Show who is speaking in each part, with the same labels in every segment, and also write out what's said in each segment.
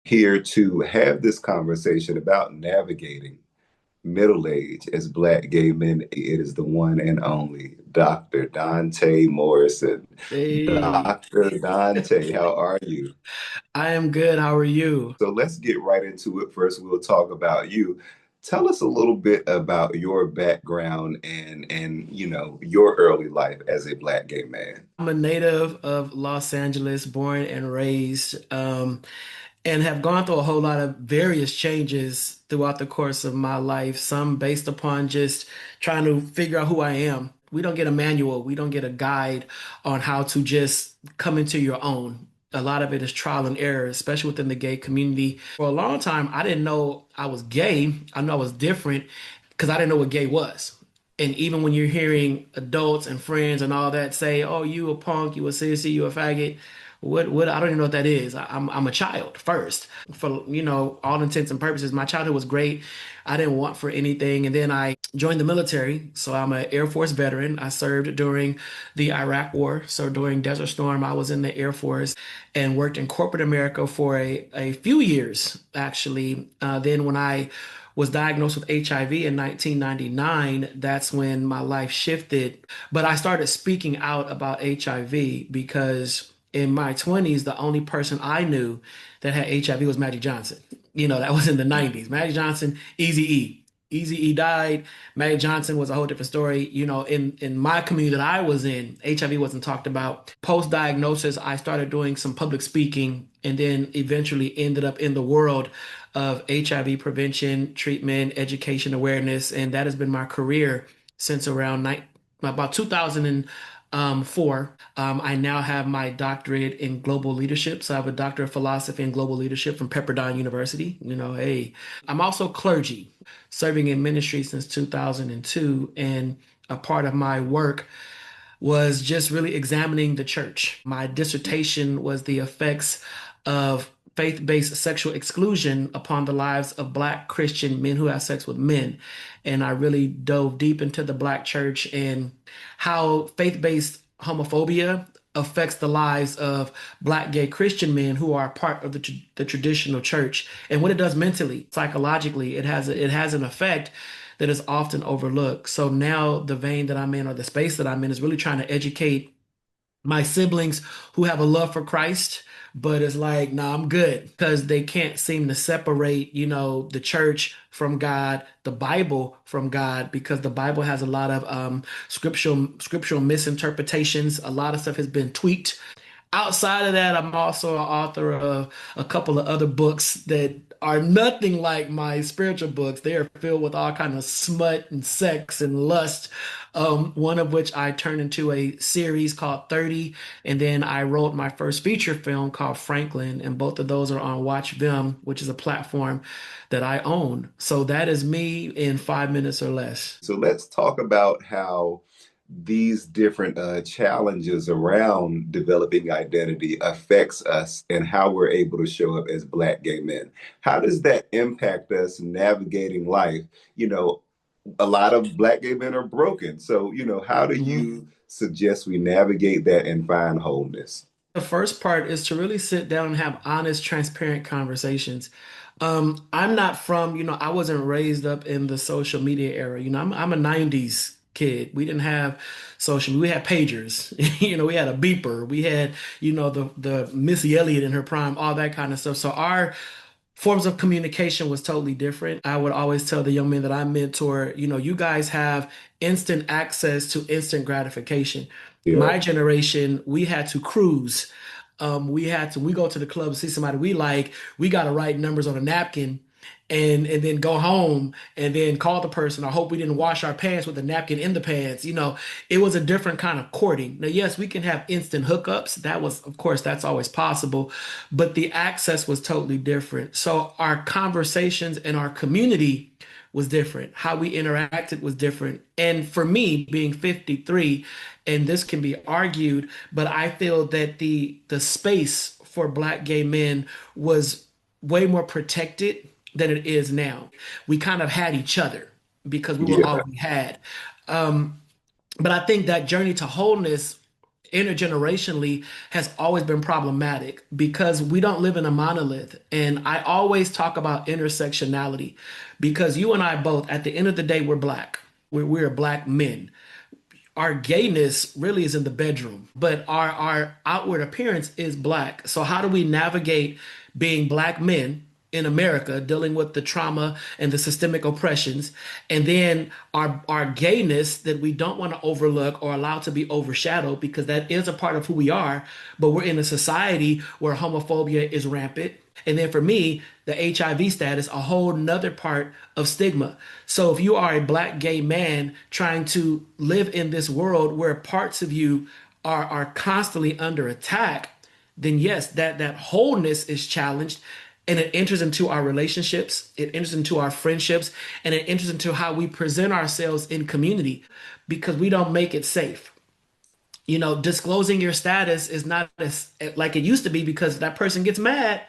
Speaker 1: here to have this conversation about navigating middle age as Black gay men. It is the one and only Dr. Dante Morrison.
Speaker 2: Hey,
Speaker 1: Dr. Dante, how are you?
Speaker 2: I am good. How are you?
Speaker 1: So let's get right into it. First, we'll talk about you. Tell us a little bit about your background and your early life as a Black gay man.
Speaker 2: I'm a native of Los Angeles, born and raised, and have gone through a whole lot of various changes throughout the course of my life, some based upon just trying to figure out who I am. We don't get a manual, we don't get a guide on how to just come into your own. A lot of it is trial and error, especially within the gay community. For a long time, I didn't know I was gay. I know I was different because I didn't know what gay was. And even when you're hearing adults and friends and all that say, "Oh, you a punk, you a sissy, you a faggot," what I don't even know what that is. I'm a child first. For all intents and purposes, my childhood was great. I didn't want for anything, and then I joined the military. So I'm an Air Force veteran. I served during the Iraq War. So during Desert Storm, I was in the Air Force and worked in corporate America for a few years, actually. Then when I was diagnosed with HIV in 1999, that's when my life shifted. But I started speaking out about HIV because in my 20s, the only person I knew that had HIV was Magic Johnson. That was in the 90s. Magic Johnson, Easy E. Easy E died. Magic Johnson was a whole different story. In my community that I was in, HIV wasn't talked about. Post diagnosis, I started doing some public speaking and then eventually ended up in the world of HIV prevention, treatment, education, awareness, and that has been my career since about 2004. I now have my doctorate in global leadership. So I have a doctor of philosophy and global leadership from Pepperdine University. Hey, I'm also clergy, serving in ministry since 2002. And a part of my work was just really examining the church. My dissertation was the effects of faith-based sexual exclusion upon the lives of Black Christian men who have sex with men. And I really dove deep into the Black church and how faith-based homophobia affects the lives of Black gay Christian men who are part of the traditional church and what it does mentally, psychologically. It has an effect that is often overlooked. So now the vein that I'm in or the space that I'm in is really trying to educate my siblings who have a love for Christ, but it's like, nah, I'm good because they can't seem to separate, the church from God, the Bible from God, because the Bible has a lot of scriptural misinterpretations. A lot of stuff has been tweaked. Outside of that, I'm also an author of a couple of other books that are nothing like my spiritual books. They are filled with all kind of smut and sex and lust. One of which I turned into a series called 30, and then I wrote my first feature film called Franklin, and both of those are on Watch Vim, which is a platform that I own. So that is me in 5 minutes or less.
Speaker 1: So let's talk about how these different challenges around developing identity affects us and how we're able to show up as Black gay men. How does that impact us navigating life? You know, a lot of Black gay men are broken. So, how do
Speaker 2: Mhm.
Speaker 1: you suggest we navigate that and find wholeness?
Speaker 2: The first part is to really sit down and have honest, transparent conversations. I'm not from, I wasn't raised up in the social media era. I'm a 90s kid. We didn't have social, we had pagers, we had a beeper, we had, the Missy Elliott in her prime, all that kind of stuff. So our forms of communication was totally different. I would always tell the young men that I mentor, you guys have instant access to instant gratification.
Speaker 1: Yeah.
Speaker 2: My generation, we had to cruise. We go to the club, see somebody we like, we got to write numbers on a napkin and then go home and then call the person. I hope we didn't wash our pants with a napkin in the pants. It was a different kind of courting. Now, yes, we can have instant hookups. That was, of course, that's always possible, but the access was totally different. So our conversations and our community was different. How we interacted was different. And for me, being 53, and this can be argued, but I feel that the space for Black gay men was way more protected than it is now. We kind of had each other because we were all
Speaker 1: Yeah.
Speaker 2: we had. Um, but I think that journey to wholeness intergenerationally has always been problematic because we don't live in a monolith. And I always talk about intersectionality because you and I both, at the end of the day, we're black. We're black men. Our gayness really is in the bedroom, but our outward appearance is black. So how do we navigate being black men in America, dealing with the trauma and the systemic oppressions, and then our gayness that we don't want to overlook or allow to be overshadowed because that is a part of who we are, but we're in a society where homophobia is rampant. And then for me, the HIV status, a whole nother part of stigma. So if you are a black gay man trying to live in this world where parts of you are constantly under attack, then yes, that wholeness is challenged and it enters into our relationships, it enters into our friendships, and it enters into how we present ourselves in community because we don't make it safe. Disclosing your status is not as like it used to be because that person gets mad,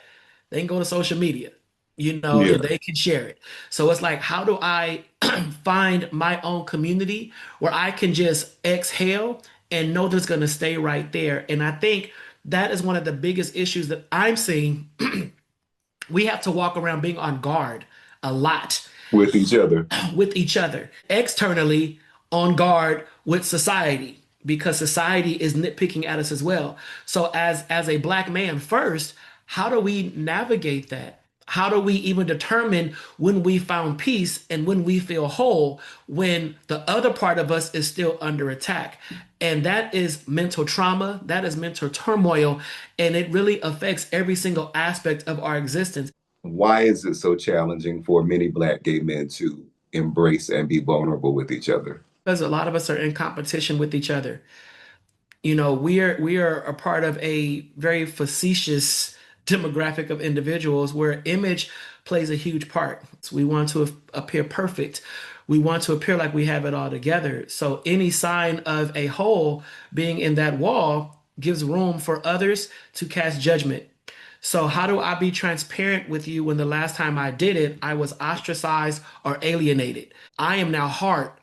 Speaker 2: they can go to social media, and
Speaker 1: Yeah.
Speaker 2: they can share it. So it's like, how do I find my own community where I can just exhale and know that's going to stay right there? And I think that is one of the biggest issues that I'm seeing. We have to walk around being on guard a lot
Speaker 1: With each other.
Speaker 2: with each other, externally on guard with society because society is nitpicking at us as well. So as a black man first, how do we navigate that? How do we even determine when we found peace and when we feel whole when the other part of us is still under attack? And that is mental trauma, that is mental turmoil, and it really affects every single aspect of our existence
Speaker 1: Why is it so challenging for many Black gay men to embrace and be vulnerable with each other?
Speaker 2: because a lot of us are in competition with each other. We are a part of a very facetious demographic of individuals where image plays a huge part. So we want to appear perfect. We want to appear like we have it all together. So any sign of a hole being in that wall gives room for others to cast judgment. So how do I be transparent with you when the last time I did it, I was ostracized or alienated? I am now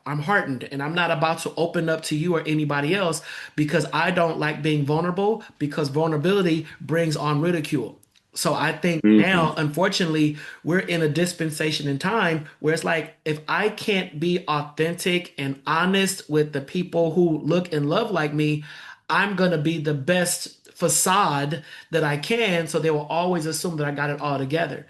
Speaker 2: I'm heartened, and I'm not about to open up to you or anybody else because I don't like being vulnerable because vulnerability brings on ridicule. So I think now,
Speaker 1: Mhm.
Speaker 2: unfortunately, we're in a dispensation in time where it's like if I can't be authentic and honest with the people who look and love like me, I'm gonna be the best facade that I can, so they will always assume that I got it all together.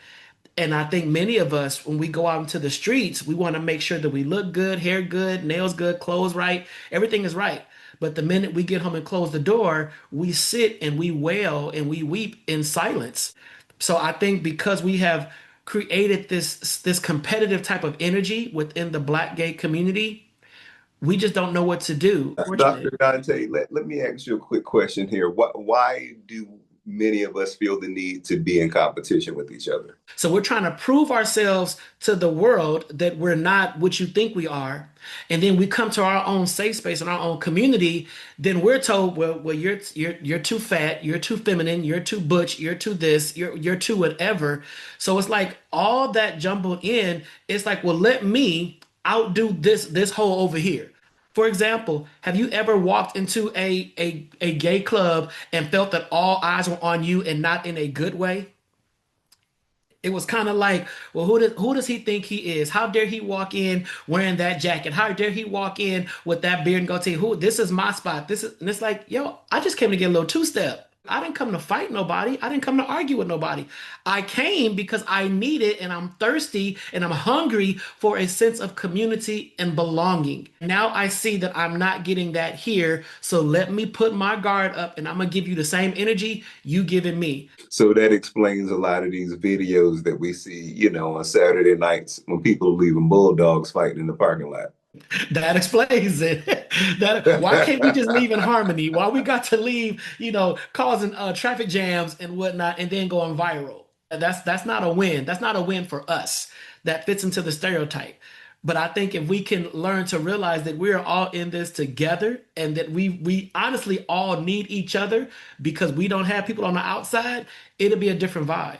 Speaker 2: And I think many of us, when we go out into the streets, we want to make sure that we look good, hair good, nails good, clothes right, everything is right. But the minute we get home and close the door, we sit and we wail and we weep in silence. So I think because we have created this competitive type of energy within the black gay community, we just don't know what to do.
Speaker 1: Dr.
Speaker 2: Fortunate.
Speaker 1: Dante, let me ask you a quick question here. Why do many of us feel the need to be in competition with each other?
Speaker 2: So we're trying to prove ourselves to the world that we're not what you think we are. And then we come to our own safe space and our own community, then we're told, well, you're too fat, you're too feminine, you're too butch, you're too this, you're too whatever. So it's like all that jumbled in, it's like, well, let me outdo this hole over here. For example, have you ever walked into a gay club and felt that all eyes were on you and not in a good way? It was kind of like, well, who does he think he is? How dare he walk in wearing that jacket? How dare he walk in with that beard and goatee? Who? This is my spot. This is, and it's like, yo, I just came to get a little two-step. I didn't come to fight nobody. I didn't come to argue with nobody. I came because I need it and I'm thirsty and I'm hungry for a sense of community and belonging. Now I see that I'm not getting that here. So let me put my guard up and I'm gonna give you the same energy you giving me.
Speaker 1: So that explains a lot of these videos that we see, on Saturday nights when people are leaving bulldogs fighting in the parking lot.
Speaker 2: That explains it. That why can't we just leave in harmony? Why we got to leave, causing traffic jams and whatnot, and then going viral? That's not a win. That's not a win for us. That fits into the stereotype. But I think if we can learn to realize that we're all in this together and that we honestly all need each other because we don't have people on the outside, it'll be a different vibe.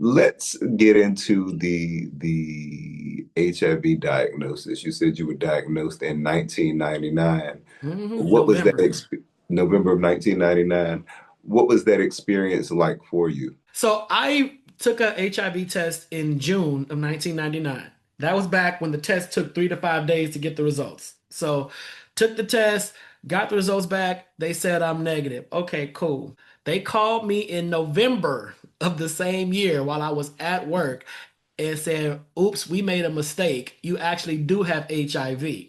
Speaker 1: Let's get into the HIV diagnosis. You said you were diagnosed in 1999. What was that
Speaker 2: November.
Speaker 1: November of 1999. What was that experience like for you?
Speaker 2: So I took a HIV test in June of 1999. That was back when the test took 3 to 5 days to get the results. So took the test, got the results back. They said I'm negative. Okay, cool. They called me in November of the same year while I was at work and said, oops, we made a mistake. You actually do have HIV.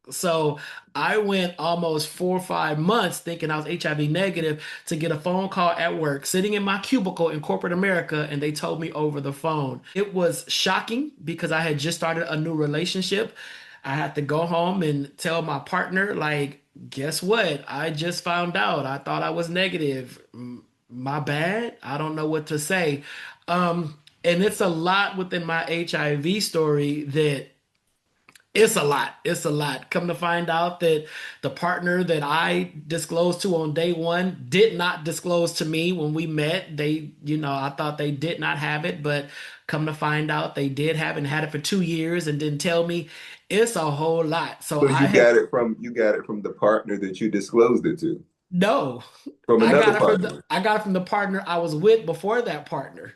Speaker 2: So I went almost 4 or 5 months thinking I was HIV negative to get a phone call at work, sitting in my cubicle in corporate America, and they told me over the phone. It was shocking because I had just started a new relationship. I had to go home and tell my partner, like, guess what? I just found out. I thought I was negative. My bad. I don't know what to say. And it's a lot within my HIV story that it's a lot. It's a lot. Come to find out that the partner that I disclosed to on day one did not disclose to me when we met. I thought they did not have it, but come to find out they did have it and had it for 2 years and didn't tell me. It's a whole lot. So
Speaker 1: So
Speaker 2: I had
Speaker 1: you got it from the partner that you disclosed it to,
Speaker 2: no,
Speaker 1: from another partner.
Speaker 2: I got it from the partner I was with before that partner.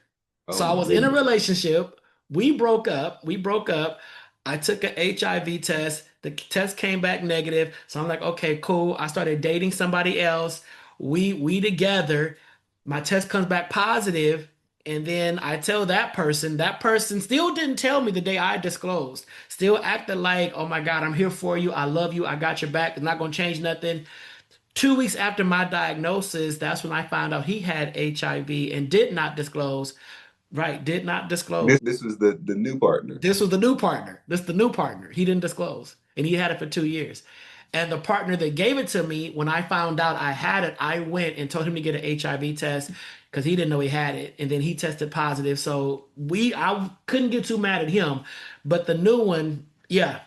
Speaker 1: Oh
Speaker 2: So I
Speaker 1: my
Speaker 2: was in a
Speaker 1: goodness.
Speaker 2: relationship. We broke up. We broke up. I took an HIV test. The test came back negative. So I'm like, okay, cool. I started dating somebody else. We together. My test comes back positive, and then I tell that person. That person still didn't tell me the day I disclosed. Still acted like, oh my God, I'm here for you. I love you. I got your back. It's not gonna change nothing. 2 weeks after my diagnosis, that's when I found out he had HIV and did not disclose. Right, did not disclose.
Speaker 1: This was the new partner.
Speaker 2: This was the new partner. This is the new partner. He didn't disclose, and he had it for 2 years. And the partner that gave it to me, when I found out I had it, I went and told him to get an HIV test because he didn't know he had it, and then he tested positive. So I couldn't get too mad at him, but the new one, yeah,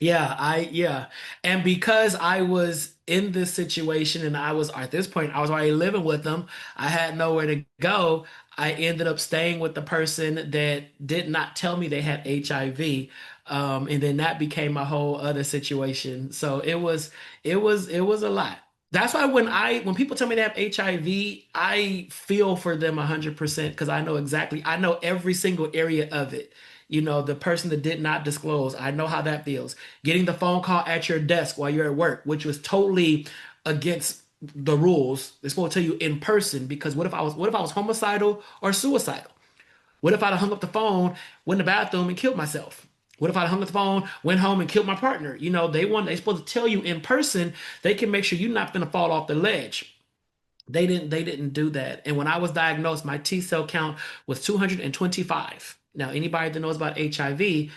Speaker 2: yeah. And because I was in this situation and I was at this point, I was already living with them, I had nowhere to go. I ended up staying with the person that did not tell me they had HIV. And then that became a whole other situation. So it was a lot. That's why when people tell me they have HIV, I feel for them 100% because I know every single area of it. The person that did not disclose, I know how that feels. Getting the phone call at your desk while you're at work, which was totally against the rules. They're supposed to tell you in person because what if I was homicidal or suicidal? What if I'd hung up the phone, went in the bathroom and killed myself? What if I'd hung up the phone, went home and killed my partner? They're supposed to tell you in person. They can make sure you're not gonna fall off the ledge. They didn't do that. And when I was diagnosed, my T cell count was 225. Now, anybody that knows about HIV,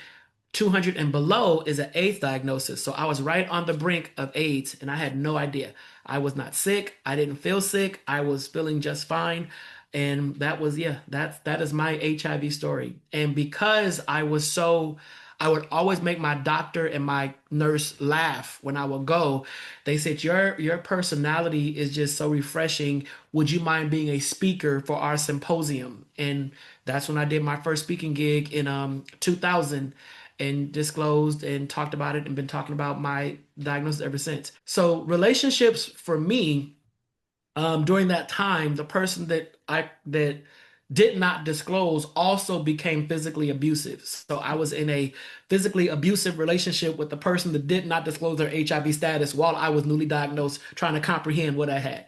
Speaker 2: 200 and below is an AIDS diagnosis. So I was right on the brink of AIDS and I had no idea. I was not sick. I didn't feel sick. I was feeling just fine. And yeah, that is my HIV story. And because I would always make my doctor and my nurse laugh when I would go. They said, your personality is just so refreshing. Would you mind being a speaker for our symposium? And that's when I did my first speaking gig in 2000 and disclosed and talked about it and been talking about my diagnosis ever since. So relationships for me, during that time, the person that did not disclose also became physically abusive. So I was in a physically abusive relationship with the person that did not disclose their HIV status while I was newly diagnosed, trying to comprehend what I had.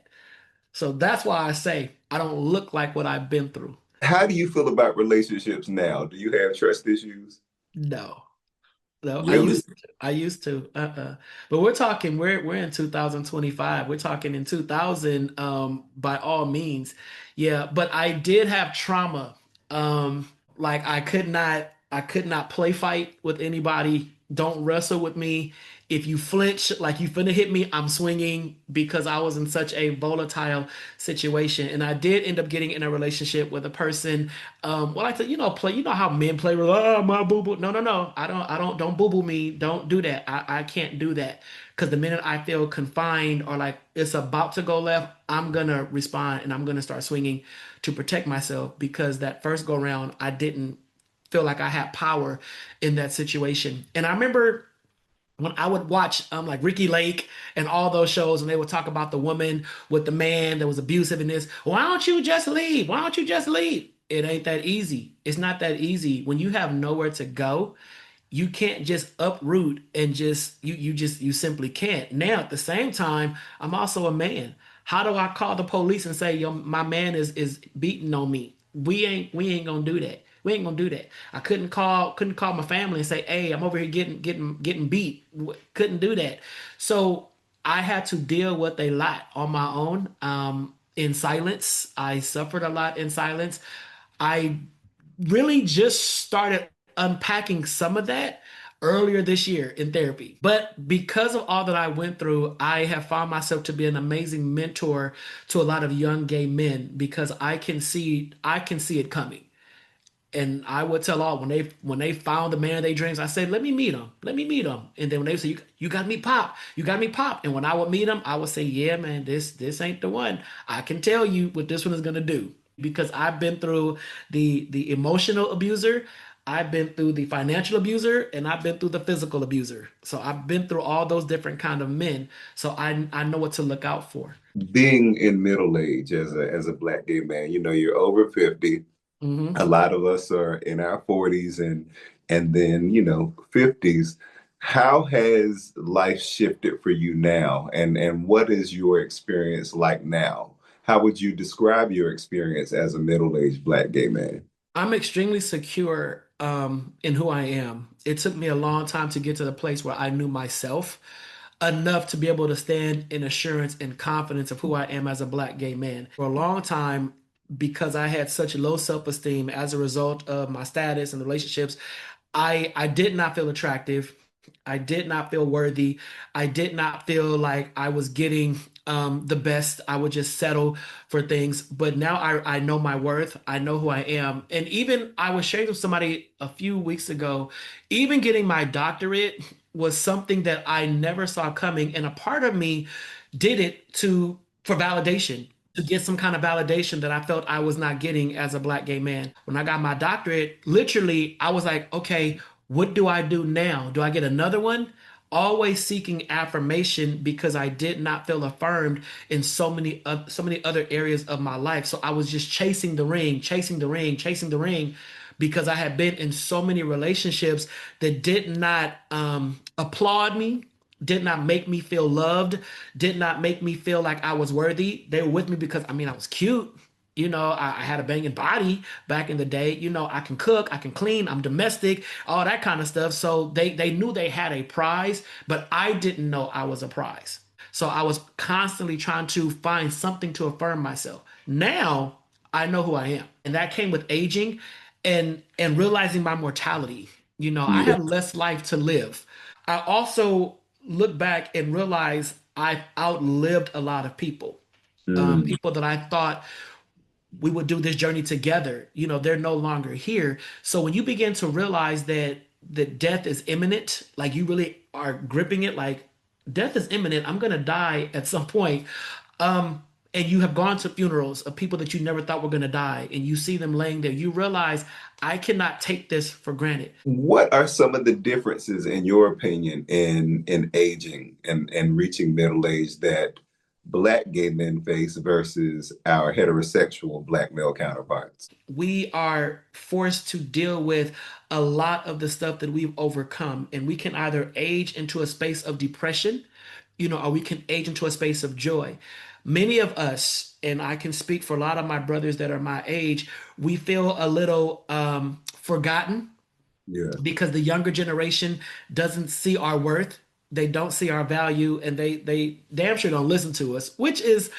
Speaker 2: So that's why I say I don't look like what I've been through.
Speaker 1: How do you feel about relationships now? Do you have trust issues?
Speaker 2: No. No, I
Speaker 1: Really?
Speaker 2: used to. I used to. But we're in 2025. We're talking in 2000, by all means. Yeah, but I did have trauma. Like I could not play fight with anybody. Don't wrestle with me. If you flinch, like you finna hit me, I'm swinging because I was in such a volatile situation. And I did end up getting in a relationship with a person. Well, I said, play. You know how men play with, oh, my boo boo. No, no, no. Don't boo boo me. Don't do that. I can't do that because the minute I feel confined or like it's about to go left, I'm gonna respond and I'm gonna start swinging to protect myself because that first go round, I didn't feel like I had power in that situation. And I remember when I would watch like Ricky Lake and all those shows, and they would talk about the woman with the man that was abusive in this. Why don't you just leave? Why don't you just leave? It ain't that easy. It's not that easy. When you have nowhere to go, you can't just uproot and you simply can't. Now at the same time, I'm also a man. How do I call the police and say, yo, my man is beating on me? We ain't gonna do that. We ain't gonna do that. I couldn't call my family and say, hey, I'm over here getting beat. Couldn't do that. So I had to deal with a lot on my own, in silence. I suffered a lot in silence. I really just started unpacking some of that earlier this year in therapy. But because of all that I went through, I have found myself to be an amazing mentor to a lot of young gay men because I can see it coming. And I would tell all when they found the man of their dreams, I said, "Let me meet him. Let me meet him." And then when they would say, "You got to meet Pop. You got to meet Pop," and when I would meet him, I would say, "Yeah, man, this ain't the one. I can tell you what this one is gonna do because I've been through the emotional abuser, I've been through the financial abuser, and I've been through the physical abuser. So I've been through all those different kind of men. So I know what to look out for."
Speaker 1: Being in middle age as a black gay man, you're over 50. A
Speaker 2: Hmm.
Speaker 1: lot of us are in our 40s and then, 50s. How has life shifted for you now? And what is your experience like now? How would you describe your experience as a middle-aged black gay man?
Speaker 2: I'm extremely secure in who I am. It took me a long time to get to the place where I knew myself enough to be able to stand in assurance and confidence of who I am as a black gay man. For a long time, because I had such low self-esteem as a result of my status and relationships, I did not feel attractive. I did not feel worthy. I did not feel like I was getting the best. I would just settle for things. But now I know my worth. I know who I am. And even I was sharing with somebody a few weeks ago, even getting my doctorate was something that I never saw coming. And a part of me did it to for validation, to get some kind of validation that I felt I was not getting as a black gay man. When I got my doctorate, literally, I was like, okay, what do I do now? Do I get another one? Always seeking affirmation because I did not feel affirmed in so many other areas of my life. So I was just chasing the ring, chasing the ring, chasing the ring because I had been in so many relationships that did not applaud me, did not make me feel loved, did not make me feel like I was worthy. They were with me because I mean I was cute. I had a banging body back in the day. I can cook, I can clean, I'm domestic, all that kind of stuff. So they knew they had a prize, but I didn't know I was a prize. So I was constantly trying to find something to affirm myself. Now I know who I am. And that came with aging and realizing my mortality. I
Speaker 1: Yeah.
Speaker 2: have less life to live. I also look back and realize I've outlived a lot of people.
Speaker 1: Mm.
Speaker 2: People that I thought we would do this journey together. They're no longer here. So when you begin to realize that death is imminent, like you really are gripping it, like death is imminent. I'm gonna die at some point. And you have gone to funerals of people that you never thought were gonna die, and you see them laying there. You realize I cannot take this for granted.
Speaker 1: What are some of the differences, in your opinion, in aging and reaching middle age that black gay men face versus our heterosexual black male counterparts?
Speaker 2: We are forced to deal with a lot of the stuff that we've overcome, and we can either age into a space of depression, or we can age into a space of joy. Many of us, and I can speak for a lot of my brothers that are my age, we feel a little forgotten
Speaker 1: Yeah.
Speaker 2: because the younger generation doesn't see our worth. They don't see our value, and they damn sure don't listen to us, which is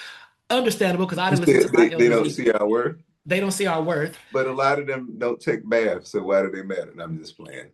Speaker 2: understandable because I
Speaker 1: You
Speaker 2: didn't listen
Speaker 1: said
Speaker 2: to my
Speaker 1: they
Speaker 2: elders
Speaker 1: don't
Speaker 2: either.
Speaker 1: see our worth,
Speaker 2: They don't see our worth.
Speaker 1: but a lot of them don't take baths, so why do they matter? And I'm just playing.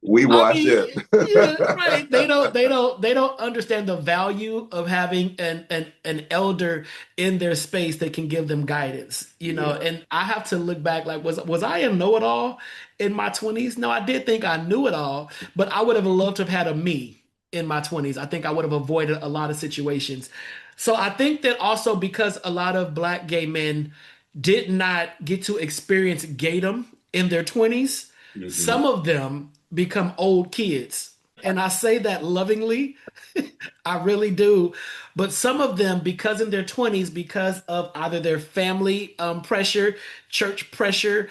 Speaker 1: We
Speaker 2: I
Speaker 1: wash up.
Speaker 2: mean, yeah, right. They don't understand the value of having an elder in their space that can give them guidance,
Speaker 1: Yeah.
Speaker 2: And I have to look back like was I a know-it-all in my 20s? No, I did think I knew it all, but I would have loved to have had a me in my 20s. I think I would have avoided a lot of situations. So I think that also because a lot of black gay men did not get to experience gaydom in their 20s,
Speaker 1: Hmm.
Speaker 2: some of them become old kids. And I say that lovingly. I really do. But some of them, because in their 20s, because of either their family pressure, church pressure,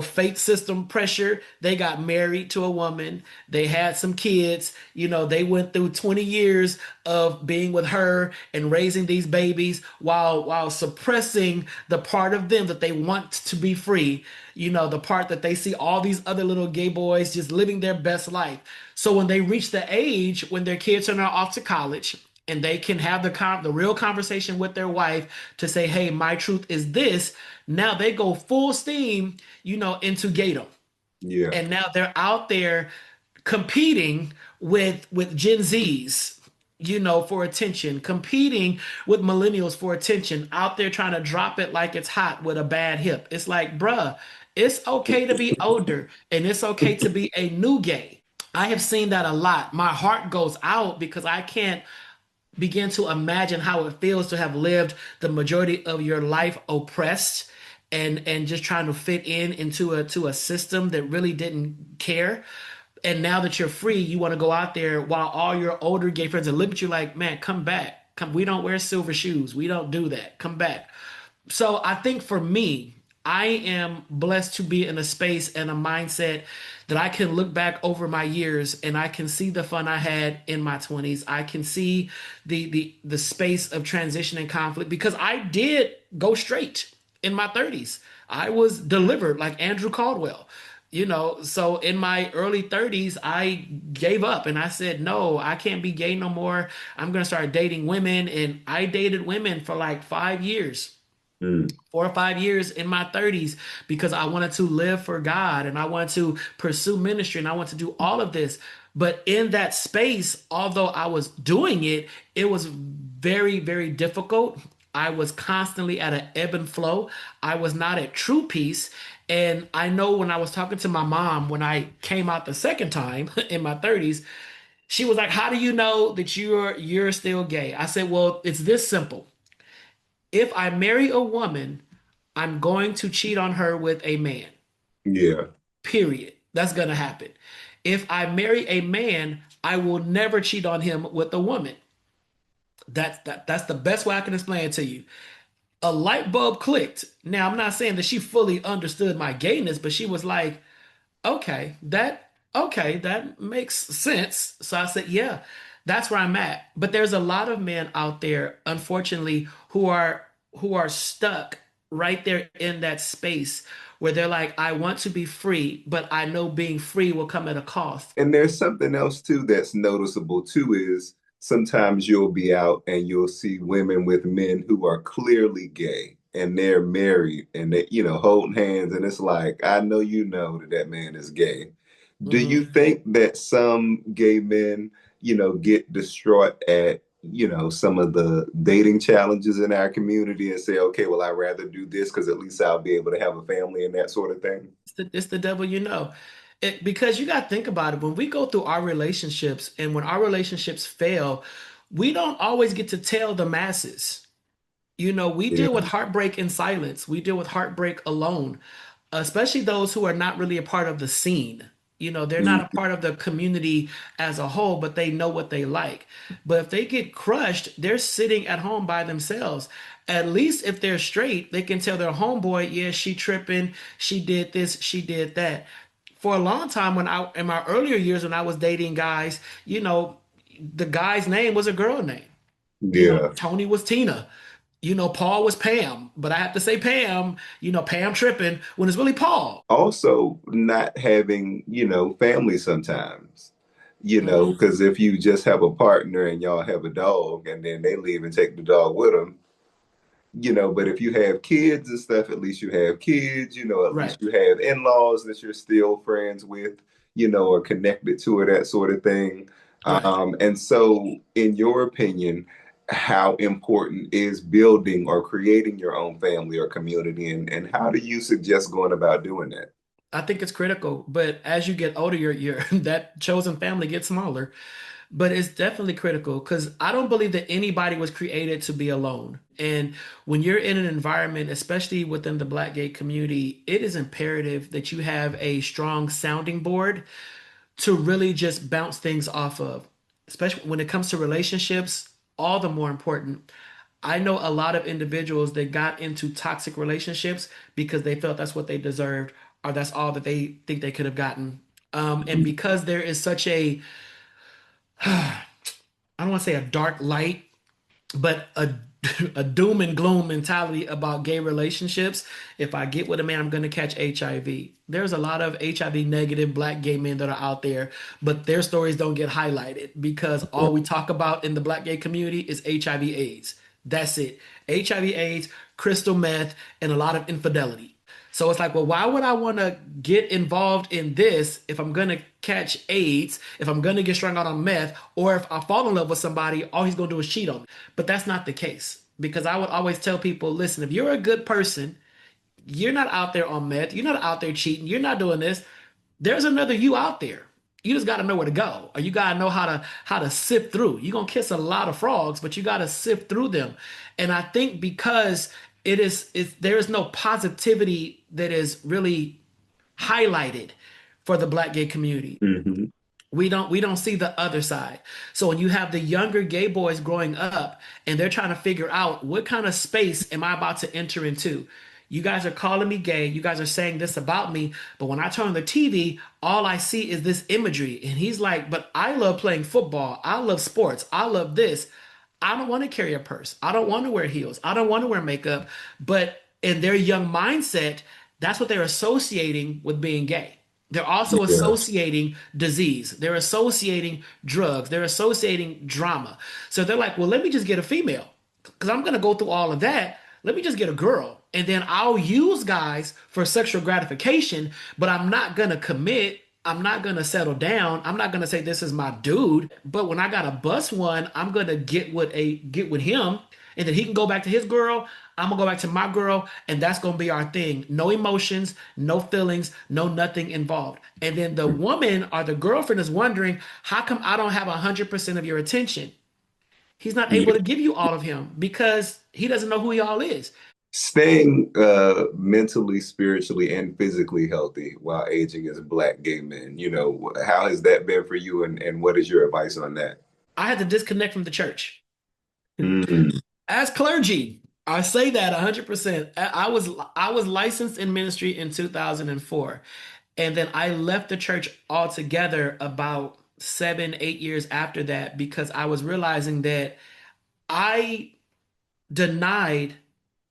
Speaker 2: faith system pressure, they got married to a woman, they had some kids, they went through 20 years of being with her and raising these babies while suppressing the part of them that they want to be free, the part that they see all these other little gay boys just living their best life. So when they reach the age when their kids are now off to college and they can have the real conversation with their wife to say, "Hey, my truth is this." Now they go full steam, into gaydom,
Speaker 1: Yeah.
Speaker 2: and now they're out there competing with Gen Zs, for attention, competing with millennials for attention, out there trying to drop it like it's hot with a bad hip. It's like, bruh, it's okay to be older and it's okay to be a new gay. I have seen that a lot. My heart goes out because I can't begin to imagine how it feels to have lived the majority of your life oppressed and just trying to fit in into a system that really didn't care. And now that you're free, you want to go out there while all your older gay friends are looking at you like, "Man, come back. Come, we don't wear silver shoes. We don't do that. Come back." So I think for me, I am blessed to be in a space and a mindset that I can look back over my years and I can see the fun I had in my 20s. I can see the space of transition and conflict because I did go straight in my 30s. I was delivered like Andrew Caldwell. So in my early 30s, I gave up and I said, "No, I can't be gay no more. I'm going to start dating women." And I dated women for like 5 years,
Speaker 1: Mm.
Speaker 2: 4 or 5 years in my 30s because I wanted to live for God and I wanted to pursue ministry and I want to do all of this. But in that space, although I was doing it, it was very, very difficult. I was constantly at an ebb and flow. I was not at true peace. And I know when I was talking to my mom when I came out the second time in my 30s, she was like, "How do you know that you're still gay?" I said, "Well, it's this simple. If I marry a woman, I'm going to cheat on her with a man.
Speaker 1: Yeah.
Speaker 2: Period. That's going to happen. If I marry a man, I will never cheat on him with a woman." That's the best way I can explain it to you. A light bulb clicked. Now, I'm not saying that she fully understood my gayness, but she was like, "Okay, that makes sense." So I said, "Yeah, that's where I'm at." But there's a lot of men out there, unfortunately, who are stuck right there in that space where they're like, "I want to be free, but I know being free will come at a cost."
Speaker 1: And there's something else too that's noticeable too is sometimes you'll be out and you'll see women with men who are clearly gay and they're married and they, holding hands and it's like, I know you know that that man is gay. Do you
Speaker 2: Mhm.
Speaker 1: think that some gay men, get distraught at, some of the dating challenges in our community and say, okay, well, I'd rather do this because at least I'll be able to have a family and that sort of thing?
Speaker 2: It's the devil, because you got to think about it. When we go through our relationships and when our relationships fail, we don't always get to tell the masses. We deal with
Speaker 1: Yeah.
Speaker 2: heartbreak in silence. We deal with heartbreak alone, especially those who are not really a part of the scene. They're not a
Speaker 1: Mhm.
Speaker 2: part of the community as a whole, but they know what they like. But if they get crushed, they're sitting at home by themselves. At least if they're straight, they can tell their homeboy, "Yeah, she tripping, she did this, she did that." For a long time, in my earlier years when I was dating guys, the guy's name was a girl name.
Speaker 1: Yeah.
Speaker 2: Tony was Tina. Paul was Pam, but I have to say Pam, Pam tripping when it's really Paul.
Speaker 1: Also not having, family sometimes,
Speaker 2: Hmm.
Speaker 1: because if you just have a partner and y'all have a dog and then they leave and take the dog with them, but if you have kids and stuff, at least you have kids, at
Speaker 2: Right,
Speaker 1: least you have in-laws that you're still friends with, or connected to or that sort of thing.
Speaker 2: right.
Speaker 1: And so, in your opinion, how important is building or creating your own family or community, and how do you suggest going about doing that?
Speaker 2: I think it's critical, but as you get older, your that chosen family gets smaller. But it's definitely critical because I don't believe that anybody was created to be alone. And when you're in an environment, especially within the Black gay community, it is imperative that you have a strong sounding board to really just bounce things off of, especially when it comes to relationships, all the more important. I know a lot of individuals that got into toxic relationships because they felt that's what they deserved or that's all that they think they could have gotten. And because there is such a, I don't want to say a dark light, but a doom and gloom mentality about gay relationships. If I get with a man, I'm going to catch HIV. There's a lot of HIV negative black gay men that are out there, but their stories don't get highlighted because all we talk about in the black gay community is HIV AIDS. That's it. HIV AIDS, crystal meth, and a lot of infidelity. So it's like, well, why would I want to get involved in this if I'm going to catch AIDS, if I'm going to get strung out on meth, or if I fall in love with somebody, all he's going to do is cheat on me. But that's not the case because I would always tell people, listen, if you're a good person, you're not out there on meth, you're not out there cheating, you're not doing this. There's another you out there. You just got to know where to go, or you got to know how to sift through. You're gonna kiss a lot of frogs, but you got to sift through them. And I think because there is no positivity that is really highlighted for the black gay community.
Speaker 1: Hmm.
Speaker 2: We don't see the other side. So when you have the younger gay boys growing up and they're trying to figure out what kind of space am I about to enter into? You guys are calling me gay. You guys are saying this about me. But when I turn on the TV, all I see is this imagery. And he's like, but I love playing football. I love sports. I love this. I don't want to carry a purse. I don't want to wear heels. I don't want to wear makeup. But in their young mindset, that's what they're associating with being gay. They're also
Speaker 1: Yeah.
Speaker 2: associating disease. They're associating drugs. They're associating drama. So they're like, well, let me just get a female because I'm going to go through all of that. Let me just get a girl. And then I'll use guys for sexual gratification, but I'm not going to commit. I'm not going to settle down. I'm not going to say this is my dude. But when I got to bust one, I'm going to get with him and then he can go back to his girl. I'm gonna go back to my girl, and that's gonna be our thing. No emotions, no feelings, no nothing involved. And then the woman or the girlfriend is wondering, how come I don't have 100% of your attention? He's not able
Speaker 1: Yeah.
Speaker 2: to give you all of him because he doesn't know who he all is.
Speaker 1: Staying mentally, spiritually, and physically healthy while aging as black gay men, how has that been for you, and what is your advice on that?
Speaker 2: I had to disconnect from the church.
Speaker 1: Mm.
Speaker 2: As clergy, I say that 100%. I was licensed in ministry in 2004. And then I left the church altogether about 7, 8 years after that because I was realizing that I denied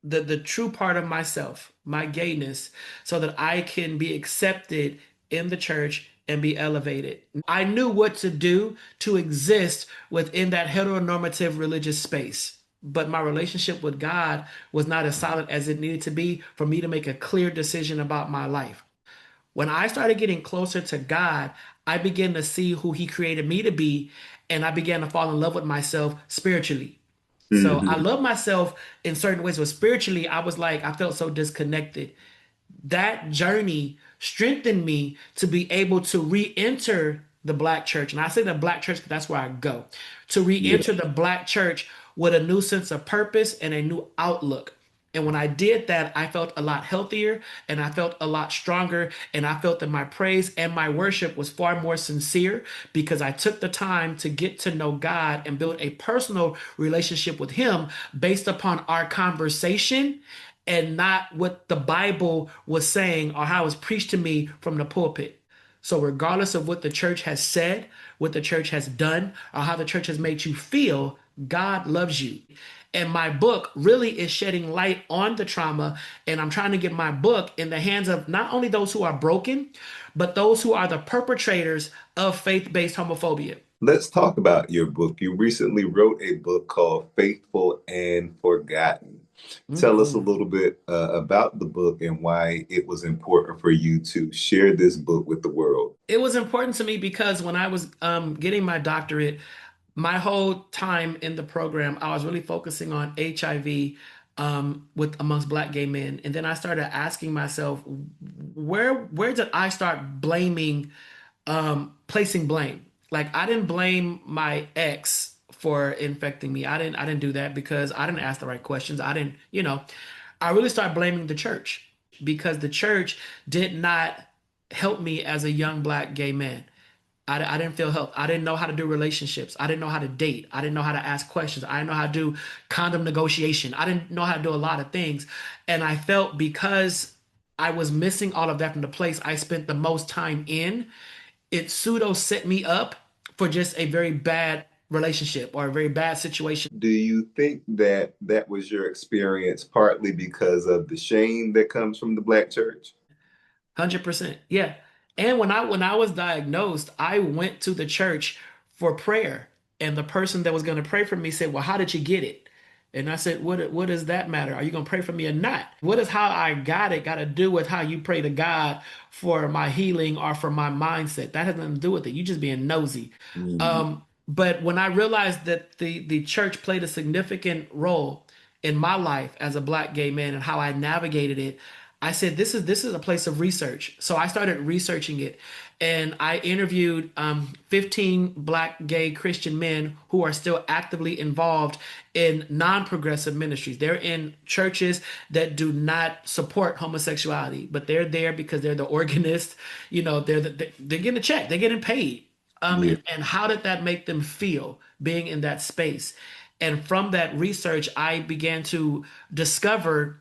Speaker 2: the true part of myself, my gayness, so that I can be accepted in the church and be elevated. I knew what to do to exist within that heteronormative religious space. But my relationship with God was not as solid as it needed to be for me to make a clear decision about my life. When I started getting closer to God, I began to see who He created me to be, and I began to fall in love with myself spiritually. So I
Speaker 1: Hmm.
Speaker 2: love myself in certain ways, but spiritually, I was like, I felt so disconnected. That journey strengthened me to be able to re-enter the black church. And I say the black church because that's where I go. To
Speaker 1: Yeah.
Speaker 2: re-enter the black church with a new sense of purpose and a new outlook. And when I did that, I felt a lot healthier and I felt a lot stronger. And I felt that my praise and my worship was far more sincere because I took the time to get to know God and build a personal relationship with Him based upon our conversation and not what the Bible was saying or how it was preached to me from the pulpit. So, regardless of what the church has said, what the church has done, or how the church has made you feel, God loves you. And my book really is shedding light on the trauma. And I'm trying to get my book in the hands of not only those who are broken, but those who are the perpetrators of faith based homophobia.
Speaker 1: Let's talk about your book. You recently wrote a book called Faithful and Forgotten. Tell us a
Speaker 2: Mhm.
Speaker 1: little bit about the book and why it was important for you to share this book with the world.
Speaker 2: It was important to me because when I was getting my doctorate, my whole time in the program, I was really focusing on HIV, with amongst black gay men. And then I started asking myself, where did I start blaming, placing blame? Like I didn't blame my ex for infecting me. I didn't do that because I didn't ask the right questions. I didn't, I really started blaming the church because the church did not help me as a young black gay man. I didn't feel help. I didn't know how to do relationships. I didn't know how to date. I didn't know how to ask questions. I didn't know how to do condom negotiation. I didn't know how to do a lot of things. And I felt because I was missing all of that from the place I spent the most time in, it pseudo set me up for just a very bad relationship or a very bad situation.
Speaker 1: Do you think that that was your experience partly because of the shame that comes from the Black church?
Speaker 2: 100%. Yeah. And when I was diagnosed, I went to the church for prayer. And the person that was going to pray for me said, "Well, how did you get it?" And I said, what does that matter? Are you going to pray for me or not? What does how I got it got to do with how you pray to God for my healing or for my mindset? That has nothing to do with it. You just being nosy.
Speaker 1: Mhm.
Speaker 2: But when I realized that the church played a significant role in my life as a black gay man and how I navigated it, I said this is a place of research. So I started researching it, and I interviewed 15 black gay Christian men who are still actively involved in non-progressive ministries. They're in churches that do not support homosexuality, but they're there because they're the organist. They're getting a check, they're getting paid.
Speaker 1: Yeah.
Speaker 2: And how did that make them feel being in that space? And from that research, I began to discover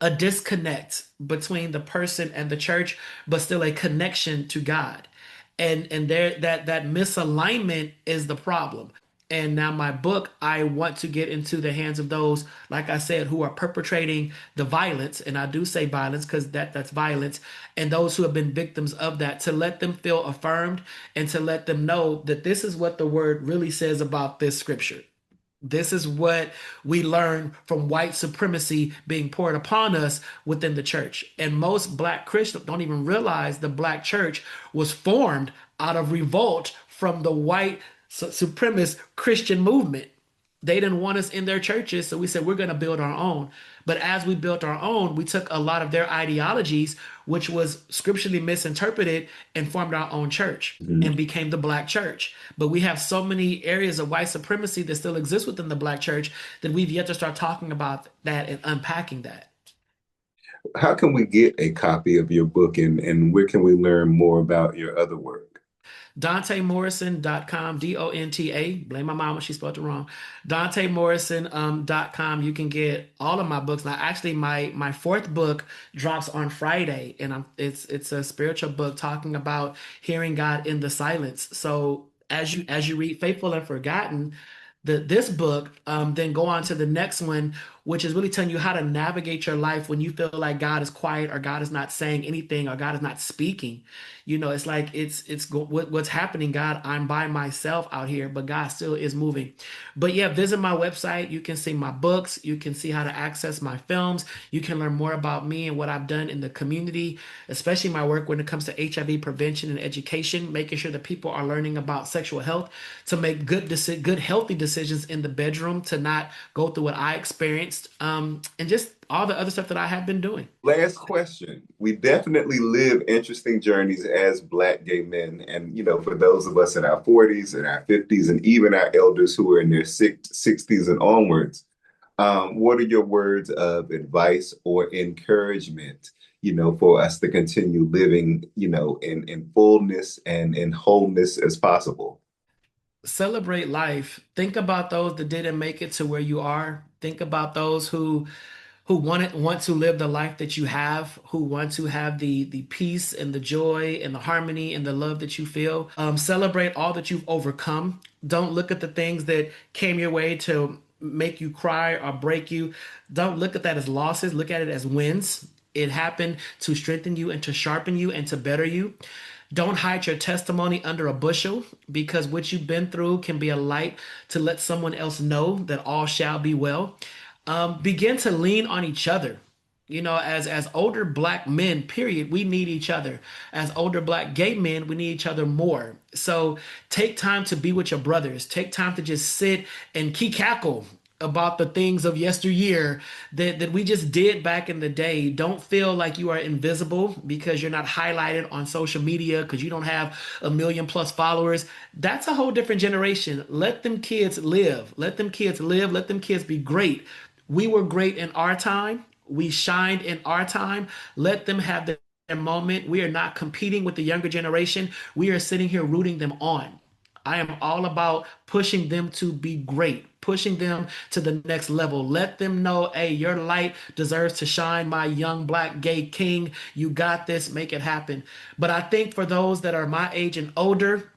Speaker 2: a disconnect between the person and the church, but still a connection to God. And there that misalignment is the problem. And now my book, I want to get into the hands of those, like I said, who are perpetrating the violence, and I do say violence because that's violence, and those who have been victims of that, to let them feel affirmed and to let them know that this is what the word really says about this scripture. This is what we learn from white supremacy being poured upon us within the church. And most black Christians don't even realize the black church was formed out of revolt from the white supremacist Christian movement. They didn't want us in their churches, so we said we're going to build our own. But as we built our own, we took a lot of their ideologies, which was scripturally misinterpreted, and formed our own church
Speaker 1: Mhm.
Speaker 2: and became the black church. But we have so many areas of white supremacy that still exist within the black church that we've yet to start talking about that and unpacking that.
Speaker 1: How can we get a copy of your book and where can we learn more about your other work?
Speaker 2: DontaMorrison.com, Donta. Blame my mama, she spelled it wrong. DontaMorrison.com. You can get all of my books. Now, actually, my fourth book drops on Friday, and it's a spiritual book talking about hearing God in the silence. So as you read Faithful and Forgotten, this book, then go on to the next one, which is really telling you how to navigate your life when you feel like God is quiet or God is not saying anything or God is not speaking. It's like what's happening, God. I'm by myself out here, but God still is moving. But yeah, visit my website. You can see my books. You can see how to access my films. You can learn more about me and what I've done in the community, especially my work when it comes to HIV prevention and education, making sure that people are learning about sexual health to make good healthy decisions in the bedroom, to not go through what I experienced, and just all the other stuff that I have been doing.
Speaker 1: Last question. We definitely live interesting journeys as Black gay men. And, for those of us in our 40s and our 50s, and even our elders who are in their 60s and onwards, what are your words of advice or encouragement, for us to continue living, in fullness and in wholeness as possible?
Speaker 2: Celebrate life. Think about those that didn't make it to where you are. Think about those who want to live the life that you have, who want to have the peace and the joy and the harmony and the love that you feel. Celebrate all that you've overcome. Don't look at the things that came your way to make you cry or break you. Don't look at that as losses. Look at it as wins. It happened to strengthen you and to sharpen you and to better you. Don't hide your testimony under a bushel, because what you've been through can be a light to let someone else know that all shall be well. Begin to lean on each other. As older black men, period, we need each other. As older black gay men, we need each other more. So take time to be with your brothers. Take time to just sit and key cackle. about the things of yesteryear that we just did back in the day. Don't feel like you are invisible because you're not highlighted on social media because you don't have a million plus followers. That's a whole different generation. Let them kids live. Let them kids live. Let them kids be great. We were great in our time. We shined in our time. Let them have their moment. We are not competing with the younger generation. We are sitting here rooting them on. I am all about pushing them to be great, pushing them to the next level. Let them know, hey, your light deserves to shine, my young black gay king. You got this, make it happen. But I think for those that are my age and older,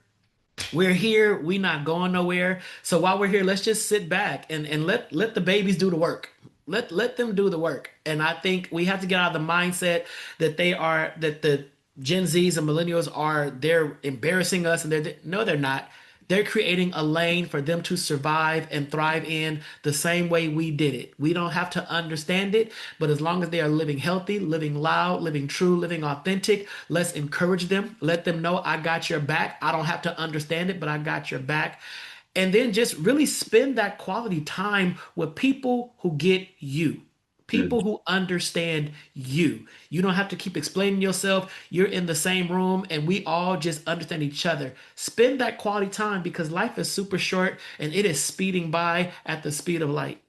Speaker 2: we're here, we not going nowhere. So while we're here, let's just sit back and let the babies do the work. Let them do the work. And I think we have to get out of the mindset that the Gen Zs and millennials are they're embarrassing us and they're no, they're not. They're creating a lane for them to survive and thrive in the same way we did it. We don't have to understand it, but as long as they are living healthy, living loud, living true, living authentic, let's encourage them. Let them know I got your back. I don't have to understand it, but I got your back. And then just really spend that quality time with people who get you. People who understand you. You don't have to keep explaining yourself. You're in the same room and we all just understand each other. Spend that quality time because life is super short and it is speeding by at the speed of light.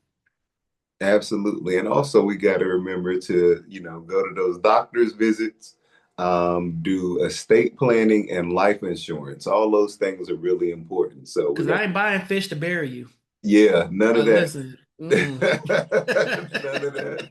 Speaker 1: Absolutely. And also we got to remember to, go to those doctor's visits, do estate planning and life insurance. All those things are really important. So we
Speaker 2: Because
Speaker 1: got,
Speaker 2: I ain't buying fish to bury you.
Speaker 1: yeah, none of that.
Speaker 2: Listen.
Speaker 1: None of that.